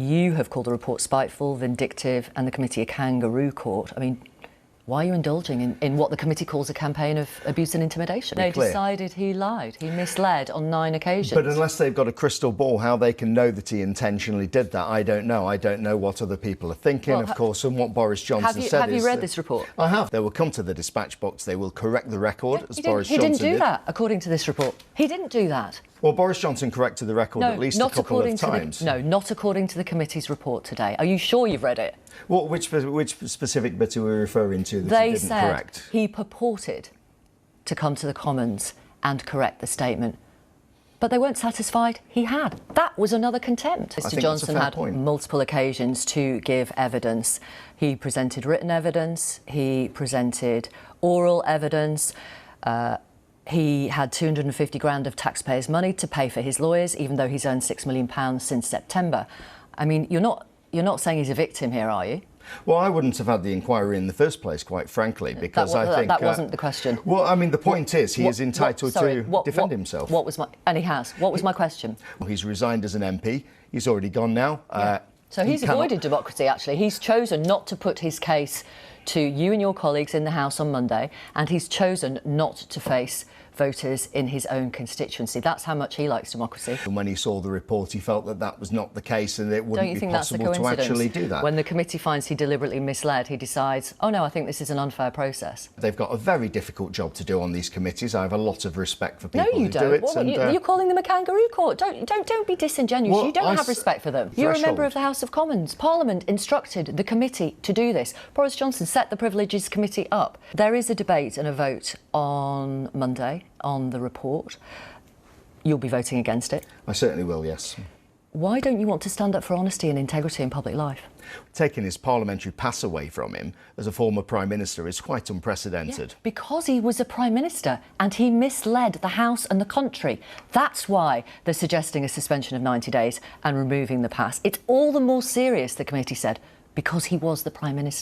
You have called the report spiteful, vindictive, and the committee a kangaroo court. I mean, why are you indulging in what the committee calls a campaign of abuse and intimidation? They decided he lied. He misled on 9 occasions. But unless they've got a crystal ball, how they can know that he intentionally did that, I don't know. I don't know what other people are thinking, of course, and what Boris Johnson said. Have you read this report? I have. They will come to the dispatch box. They will correct the record, as Boris Johnson did. He didn't do that, according to this report. He didn't do that. Well, Boris Johnson corrected the record at least a couple of times. No, not according to the committee's report today. Are you sure you've read it? Well, which specific bit are we referring to that he didn't correct? They said he purported to come to the Commons and correct the statement. But they weren't satisfied. He had. That was another contempt. Mr. Johnson had multiple occasions to give evidence. He presented written evidence. He presented oral evidence. He had 250 grand of taxpayers' money to pay for his lawyers, even though he's earned £6 million since September. I mean, you're not saying he's a victim here, are you? Well, I wouldn't have had the inquiry in the first place, quite frankly, because I think... That wasn't the question. Well, I mean, the point is he is entitled to defend himself. And he has. What was my question? Well, he's resigned as an MP. He's already gone now. Yeah. So he's avoided democracy, actually. He's chosen not to put his case to you and your colleagues in the House on Monday, and he's chosen not to face voters in his own constituency. That's how much he likes democracy. And when he saw the report, he felt that that was not the case and it wouldn't be possible to actually do that. When the committee finds he deliberately misled, he decides, oh no, I think this is an unfair process. They've got a very difficult job to do on these committees. I have a lot of respect for people who do it. No, you don't. You're calling them a kangaroo court. Don't be disingenuous. Well, you don't have respect for them. You're a member of the House of Commons. Parliament instructed the committee to do this. Boris Johnson set the Privileges Committee up. There is a debate and a vote on Monday on the report. You'll be voting against it. I certainly will, yes. Why don't you want to stand up for honesty and integrity in public life? Taking his parliamentary pass away from him as a former Prime Minister is quite unprecedented. Yeah, because he was a Prime Minister and he misled the House and the country. That's why they're suggesting a suspension of 90 days and removing the pass. It's all the more serious, the committee said, because he was the Prime Minister.